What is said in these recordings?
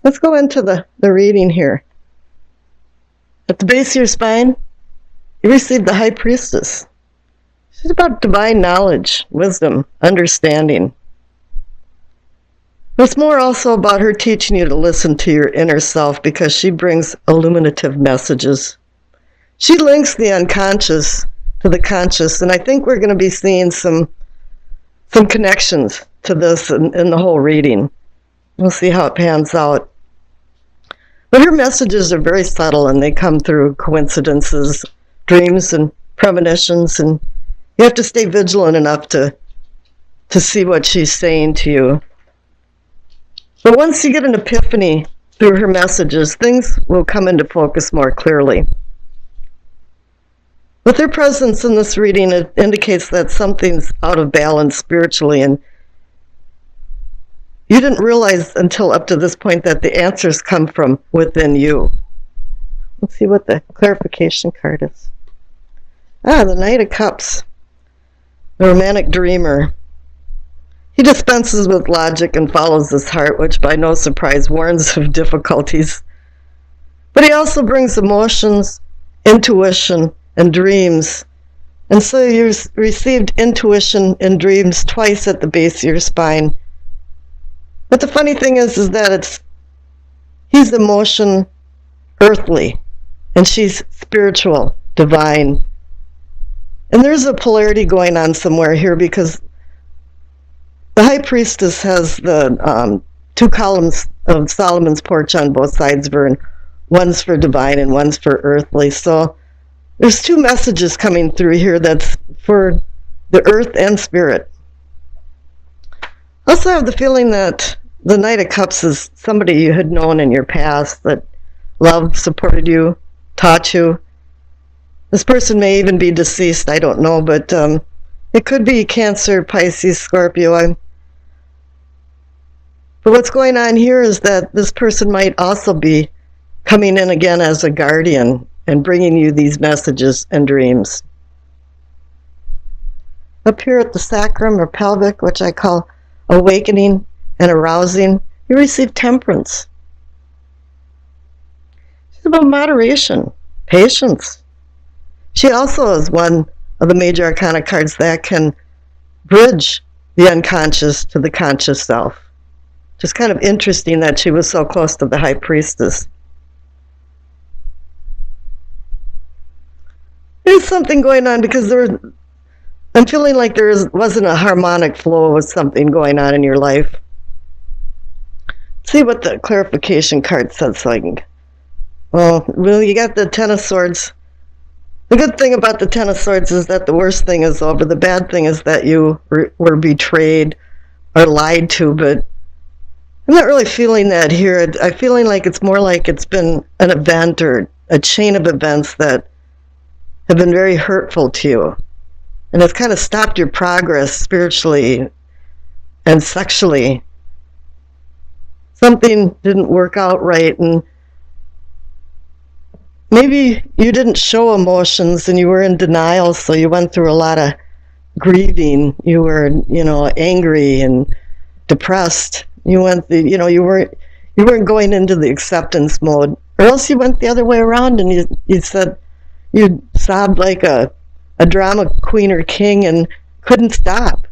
Let's go into the reading here. At the base of your spine, you receive the High Priestess. She's about divine knowledge, wisdom, understanding. It's more also about her teaching you to listen to your inner self because she brings illuminative messages. She links the unconscious to the conscious, and I think we're going to be seeing some connections to this in the whole reading. We'll see how it pans out. But her messages are very subtle, and they come through coincidences, dreams, and premonitions, and you have to stay vigilant enough to see what she's saying to you. But once you get an epiphany through her messages, things will come into focus more clearly. With her presence in this reading, it indicates that something's out of balance spiritually, and you didn't realize until up to this point that the answers come from within you. Let's see what the clarification card is. The Knight of Cups, the romantic dreamer. He dispenses with logic and follows his heart, which by no surprise warns of difficulties. But he also brings emotions, intuition, and dreams. And so you received intuition and dreams twice at the base of your spine. But the funny thing is that he's emotion, earthly, and she's spiritual, divine. And there's a polarity going on somewhere here because the High Priestess has the two columns of Solomon's porch on both sides of her, and one's for divine and one's for earthly. So there's two messages coming through here that's for the earth and spirit. I also have the feeling that the Knight of Cups is somebody you had known in your past that loved, supported you, taught you. This person may even be deceased, I don't know, but it could be Cancer, Pisces, Scorpio. But what's going on here is that this person might also be coming in again as a guardian and bringing you these messages and dreams. Up here at the sacrum or pelvic, which I call awakening and arousing, you receive temperance. It's about moderation, patience. She also is one of the major arcana cards that can bridge the unconscious to the conscious self. Just kind of interesting that she was so close to the High Priestess. There's something going on because I'm feeling like wasn't a harmonic flow with something going on in your life. Let's see what the clarification card says so I can... Well, you got the Ten of Swords. The good thing about the Ten of Swords is that the worst thing is over. The bad thing is that you were betrayed or lied to, but I'm not really feeling that here. I'm feeling like it's more like it's been an event or a chain of events that have been very hurtful to you. And it's kind of stopped your progress spiritually and sexually. Something didn't work out right, and maybe you didn't show emotions and you were in denial, so you went through a lot of grieving. You were, angry and depressed. You weren't going into the acceptance mode, or else you went the other way around and you sobbed like a drama queen or king and couldn't stop.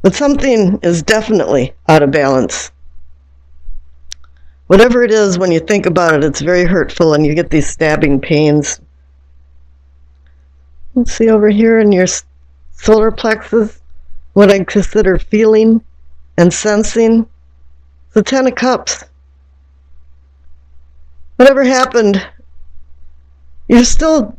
But something is definitely out of balance. Whatever it is, when you think about it, it's very hurtful and you get these stabbing pains. Let's see over here in your solar plexus, what I consider feeling and sensing. The Ten of Cups. Whatever happened, you still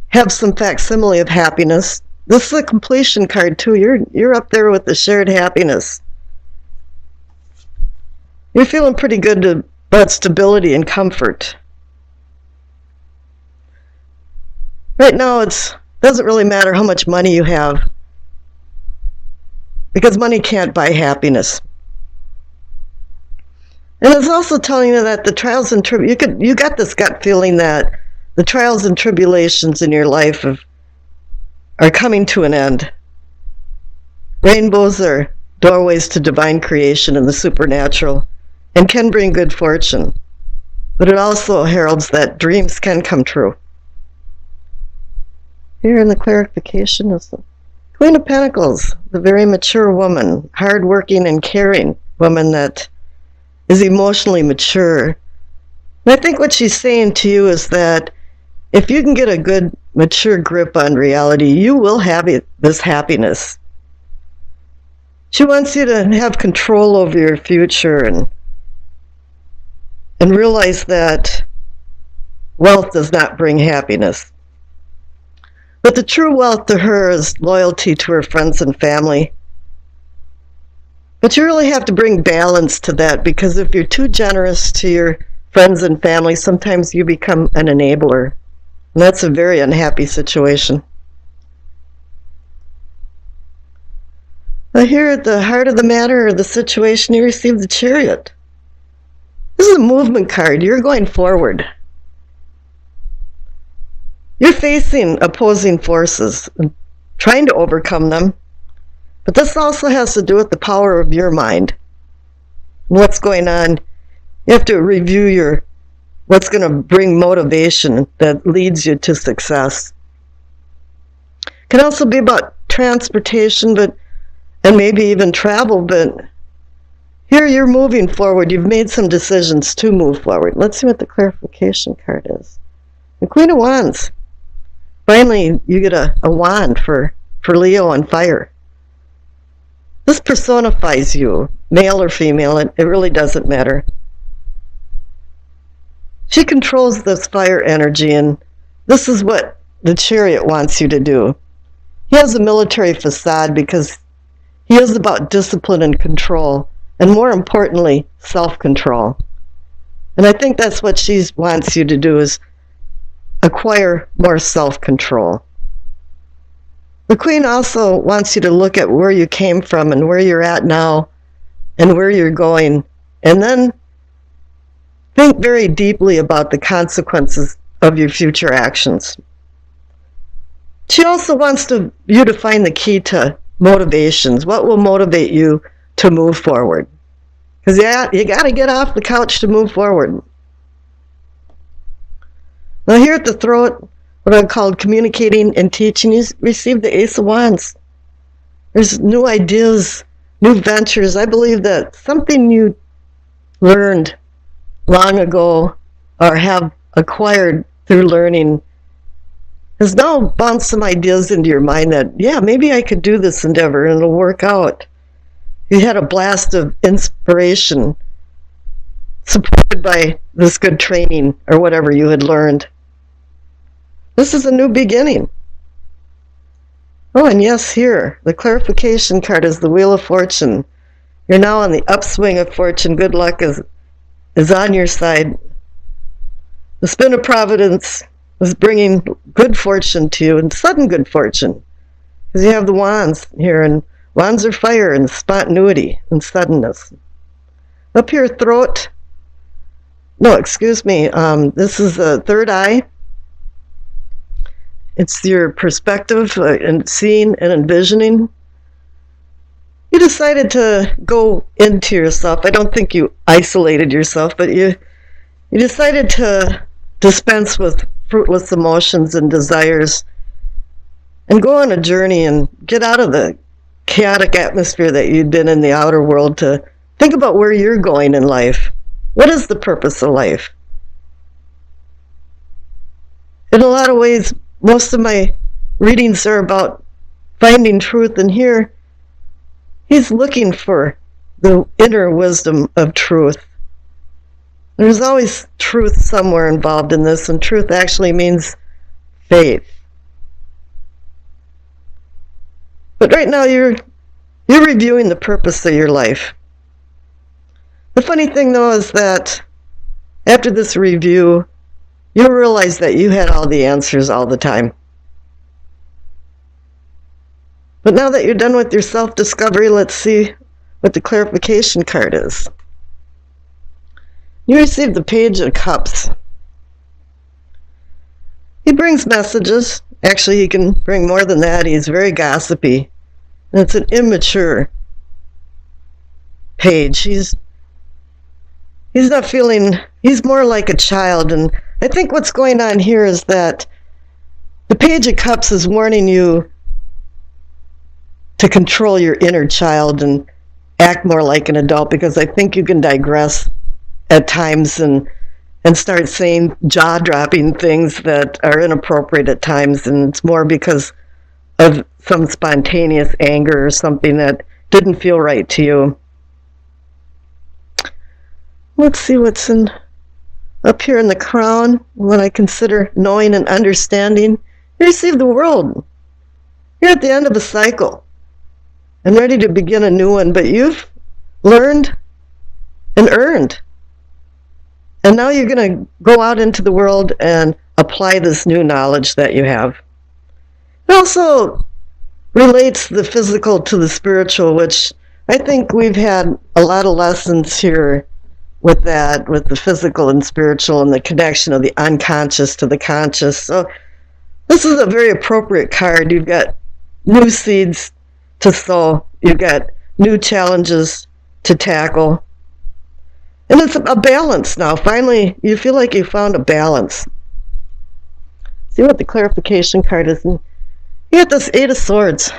have some facsimile of happiness. This is a completion card too. You're up there with the shared happiness. You're feeling pretty good about stability and comfort. Right now, it doesn't really matter how much money you have, because money can't buy happiness. And it's also telling you that the trials and you got this gut feeling that the trials and tribulations in your life are coming to an end. Rainbows are doorways to divine creation and the supernatural. and can bring good fortune. But it also heralds that dreams can come true. Here in the clarification is the Queen of Pentacles, the very mature woman, hardworking and caring woman that is emotionally mature. And I think what she's saying to you is that if you can get a good, mature grip on reality, you will have this happiness. She wants you to have control over your future and realize that wealth does not bring happiness. But the true wealth to her is loyalty to her friends and family. But you really have to bring balance to that, because if you're too generous to your friends and family, sometimes you become an enabler. And that's a very unhappy situation. Now here at the heart of the matter or the situation, you receive the Chariot. This is a movement card. You're going forward. You're facing opposing forces and trying to overcome them. But this also has to do with the power of your mind. What's going on. You have to review what's going to bring motivation that leads you to success. It can also be about transportation, and maybe even travel, but here you're moving forward. You've made some decisions to move forward. Let's see what the clarification card is. The Queen of Wands. Finally, you get a wand for Leo on fire. This personifies you, male or female, it really doesn't matter. She controls this fire energy, and this is what the Chariot wants you to do. He has a military facade because he is about discipline and control, and more importantly, self-control. And I think that's what she wants you to do, is acquire more self-control. The Queen also wants you to look at where you came from and where you're at now and where you're going, and then think very deeply about the consequences of your future actions. She also wants you to find the key to motivations. What will motivate you to move forward? Because you got to get off the couch to move forward. Now here at the throat, what I called communicating and teaching, you receive the Ace of Wands. There's new ideas, new ventures. I believe that something you learned long ago or have acquired through learning has now bounced some ideas into your mind that, yeah, maybe I could do this endeavor and it'll work out. You had a blast of inspiration supported by this good training or whatever you had learned. This is a new beginning. Oh, and yes, here, the clarification card is the Wheel of Fortune. You're now on the upswing of fortune. Good luck is on your side. The spin of providence is bringing good fortune to you, and sudden good fortune. Because you have the wands here, and wands are fire and spontaneity and suddenness. Up here, throat. No, excuse me. This is the third eye. It's your perspective and seeing and envisioning. You decided to go into yourself. I don't think you isolated yourself, but you decided to dispense with fruitless emotions and desires and go on a journey and get out of the chaotic atmosphere that you'd been in the outer world to think about where you're going in life. What is the purpose of life? In a lot of ways, most of my readings are about finding truth, and here he's looking for the inner wisdom of truth. There's always truth somewhere involved in this, and truth actually means faith. But right now you're reviewing the purpose of your life. The funny thing, though, is that after this review, you'll realize that you had all the answers all the time. But now that you're done with your self-discovery, let's see what the clarification card is. You received the Page of Cups. He brings messages. Actually, he can bring more than that. He's very gossipy. And it's an immature page. He's not feeling, he's more like a child. And I think what's going on here is that the Page of Cups is warning you to control your inner child and act more like an adult, because I think you can digress at times and start saying jaw-dropping things that are inappropriate at times, and it's more because of some spontaneous anger or something that didn't feel right to you. Let's see what's up here in the crown, what I consider knowing and understanding. You receive the world. You're at the end of a cycle and ready to begin a new one, but you've learned and earned. And now you're going to go out into the world and apply this new knowledge that you have. It also relates the physical to the spiritual, which I think we've had a lot of lessons here with that, with the physical and spiritual and the connection of the unconscious to the conscious. So this is a very appropriate card. You've got new seeds to sow. You've got new challenges to tackle. And it's a balance now. Finally, you feel like you found a balance. See what the clarification card is. You got this Eight of Swords.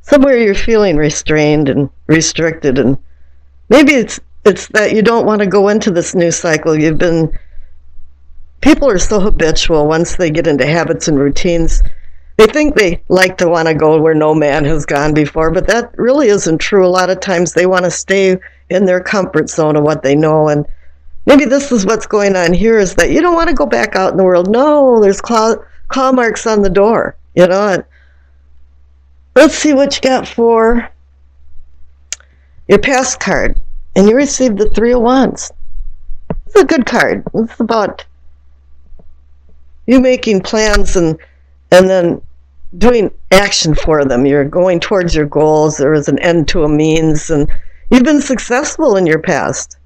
Somewhere you're feeling restrained and restricted, and maybe it's that you don't want to go into this new cycle. People are so habitual once they get into habits and routines. They think they like to want to go where no man has gone before, but that really isn't true. A lot of times they want to stay in their comfort zone of what they know, and maybe this is what's going on here, is that you don't want to go back out in the world. No, there's claw marks on the door, And let's see what you got for your past card. And you received the Three of Wands. It's a good card. It's about you making plans and then doing action for them. You're going towards your goals. There is an end to a means, and you've been successful in your past.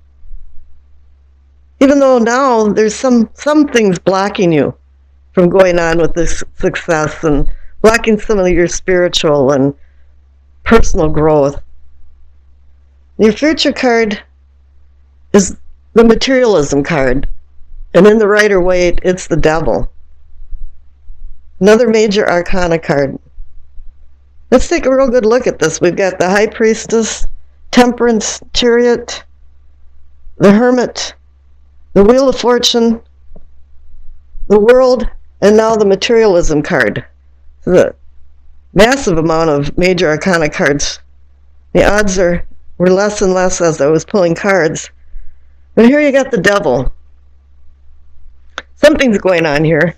Even though now there's some things blocking you from going on with this success and blocking some of your spiritual and personal growth. Your future card is the materialism card, and in the Rider-Waite, it's the Devil. Another major arcana card. Let's take a real good look at this. We've got the High Priestess, Temperance, Chariot, the Hermit, the Wheel of Fortune, the World, and now the Materialism card. The massive amount of major arcana cards. The odds were less and less as I was pulling cards. But here you got the Devil. Something's going on here.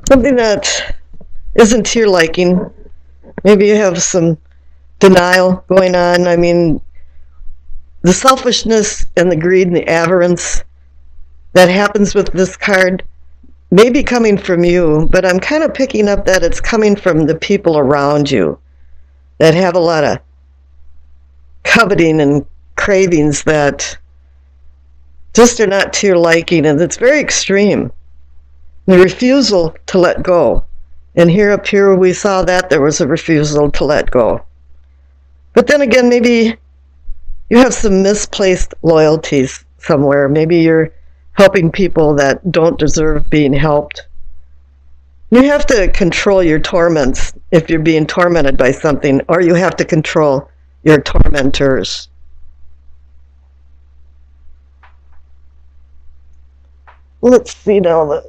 Something that isn't to your liking. Maybe you have some denial going on. I mean, the selfishness and the greed and the avarice that happens with this card may be coming from you, but I'm kind of picking up that it's coming from the people around you that have a lot of coveting and cravings that just are not to your liking, and it's very extreme. The refusal to let go. And up here we saw that there was a refusal to let go. But then again, maybe you have some misplaced loyalties somewhere. Maybe you're helping people that don't deserve being helped. You have to control your torments if you're being tormented by something, or you have to control your tormentors. Let's see now,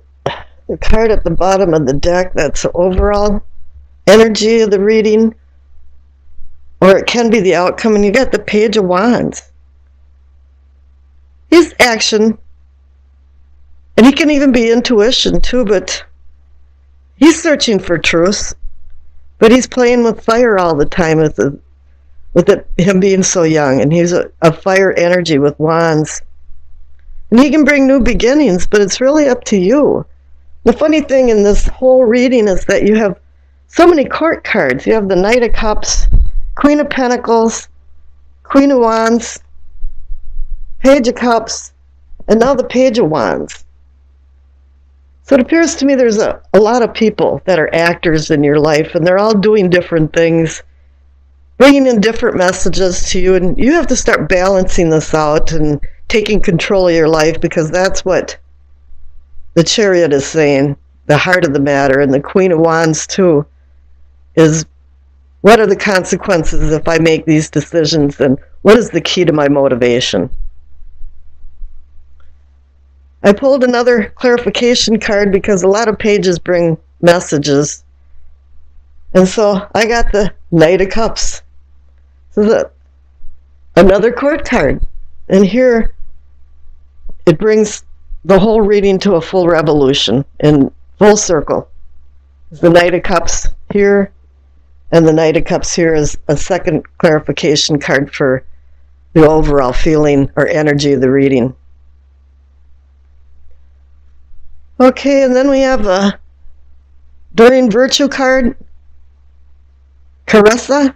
the card at the bottom of the deck, that's the overall energy of the reading, or it can be the outcome, and you got the Page of Wands. He's action, and he can even be intuition too, but he's searching for truth, but he's playing with fire all the time him being so young, and he's a fire energy with wands. And he can bring new beginnings, but it's really up to you. The funny thing in this whole reading is that you have so many court cards. You have the Knight of Cups, Queen of Pentacles, Queen of Wands, Page of Cups, and now the Page of Wands. So it appears to me there's a lot of people that are actors in your life, and they're all doing different things. bringing in different messages to you, and you have to start balancing this out and taking control of your life, because that's what the Chariot is saying, the heart of the matter. And the Queen of Wands too is, what are the consequences if I make these decisions, and what is the key to my motivation? I pulled another clarification card because a lot of pages bring messages. And so I got the Knight of Cups. So another court card. And here it brings the whole reading to a full revolution in full circle. The Knight of Cups here, and the Knight of Cups here is a second clarification card for the overall feeling or energy of the reading. Okay, and then we have a Doreen Virtue card. Caressa.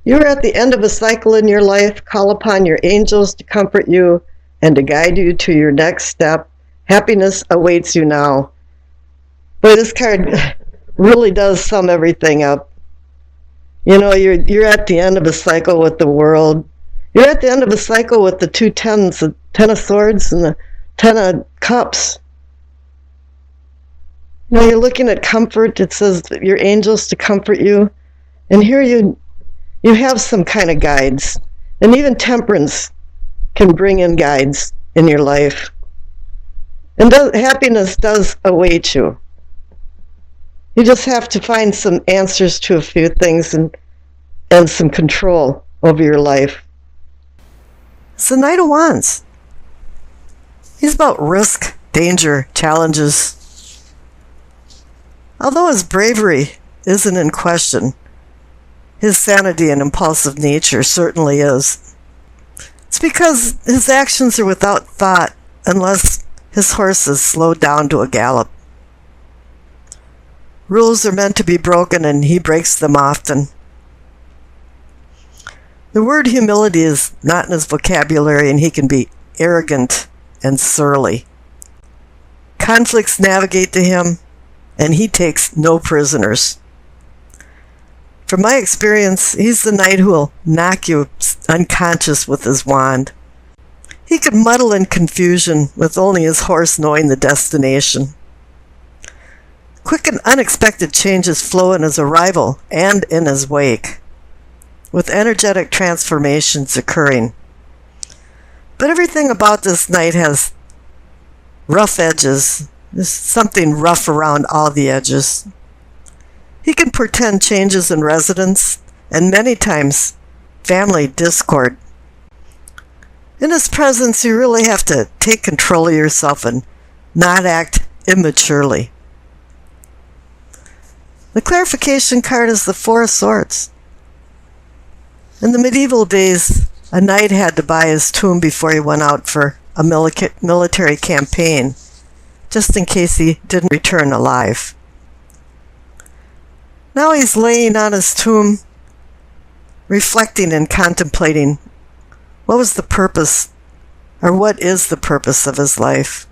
You are at the end of a cycle in your life. Call upon your angels to comfort you and to guide you to your next step. Happiness awaits you now. But this card really does sum everything up. You know, you're at the end of a cycle with the world. You're at the end of a cycle with the two tens, the Ten of Swords and the Ten of Cups. You know, you're looking at comfort. It says your angels to comfort you. And here you have some kind of guides. And even Temperance can bring in guides in your life. And happiness does await you. You just have to find some answers to a few things and some control over your life. It's the Knight of Wands. He's about risk, danger, challenges. Although his bravery isn't in question, his sanity and impulsive nature certainly is. It's because his actions are without thought unless his horse is slowed down to a gallop. Rules are meant to be broken, and he breaks them often. The word humility is not in his vocabulary, and he can be arrogant and surly. Conflicts navigate to him, and he takes no prisoners. From my experience, he's the knight who will knock you unconscious with his wand. He could muddle in confusion with only his horse knowing the destination. Quick and unexpected changes flow in his arrival and in his wake, with energetic transformations occurring. But everything about this knight has rough edges. There's something rough around all the edges. He can portend changes in residence and many times family discord. In his presence, you really have to take control of yourself and not act immaturely. The clarification card is the Four of Swords. In the medieval days, a knight had to buy his tomb before he went out for a military campaign, just in case he didn't return alive. Now he's laying on his tomb, reflecting and contemplating what was the purpose, or what is the purpose of his life,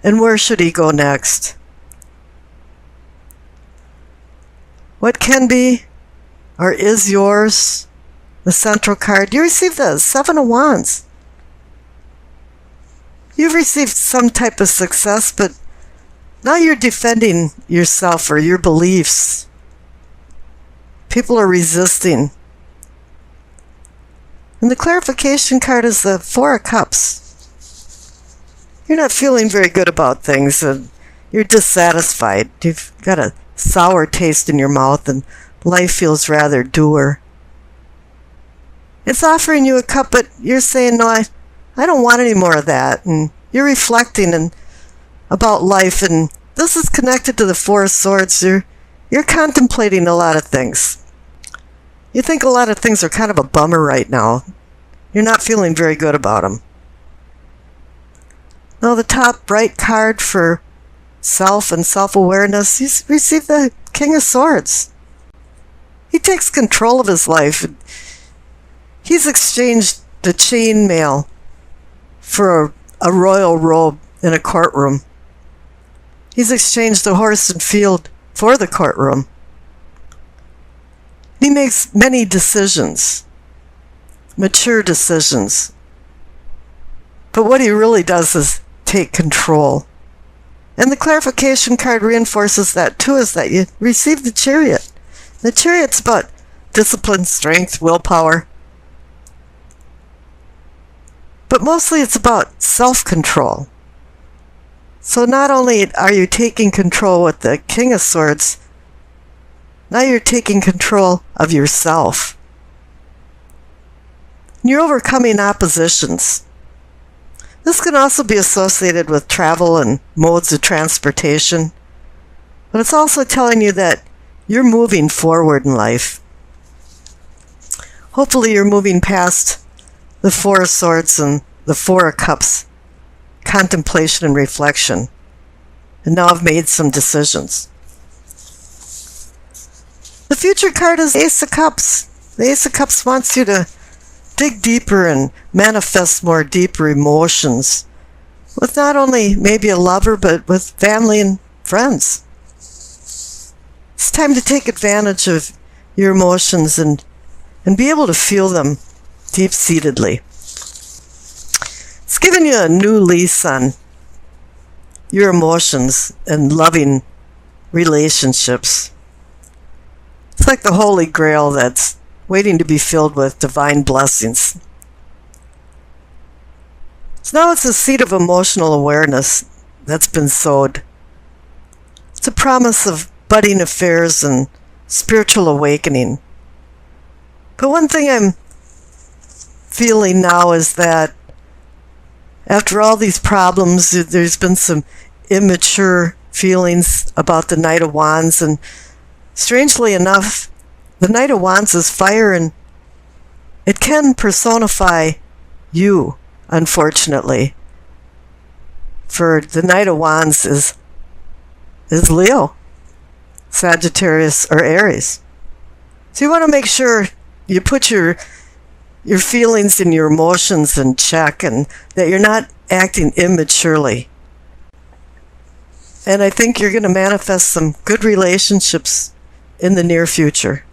and where should he go next. What can be, or is yours, the central card. You received the Seven of Wands. You've received some type of success, but now you're defending yourself or your beliefs. People are resisting. And the clarification card is the Four of Cups. You're not feeling very good about things, and you're dissatisfied. You've got a sour taste in your mouth, and life feels rather dour. It's offering you a cup, but you're saying, no, I don't want any more of that. And you're reflecting about life, and this is connected to the Four of Swords. You're contemplating a lot of things. You think a lot of things are kind of a bummer right now. You're not feeling very good about them. Now the top right card for self and self-awareness, he's received the King of Swords. He takes control of his life. He's exchanged the chainmail for a royal robe in a courtroom. He's exchanged the horse and field for the courtroom. He makes many decisions, mature decisions. But what he really does is take control. And the clarification card reinforces that too, is that you receive the Chariot. The Chariot's about discipline, strength, willpower. But mostly it's about self-control. So not only are you taking control with the King of Swords, now you're taking control of yourself. You're overcoming oppositions. This can also be associated with travel and modes of transportation. But it's also telling you that you're moving forward in life. Hopefully you're moving past the Four of Swords and the Four of Cups, contemplation and reflection. And now I've made some decisions. The future card is Ace of Cups. The Ace of Cups wants you to dig deeper and manifest more deeper emotions with not only maybe a lover, but with family and friends. It's time to take advantage of your emotions and be able to feel them deep-seatedly. It's giving you a new lease on your emotions and loving relationships. It's like the Holy Grail that's waiting to be filled with divine blessings. So now it's a seed of emotional awareness that's been sowed. It's a promise of budding affairs and spiritual awakening. But one thing I'm feeling now is that after all these problems, there's been some immature feelings about the Knight of Wands, and strangely enough, the Knight of Wands is fire, and it can personify you, unfortunately. For the Knight of Wands is Leo, Sagittarius, or Aries. So you want to make sure you put your feelings and your emotions in check, and that you're not acting immaturely. And I think you're going to manifest some good relationships in the near future.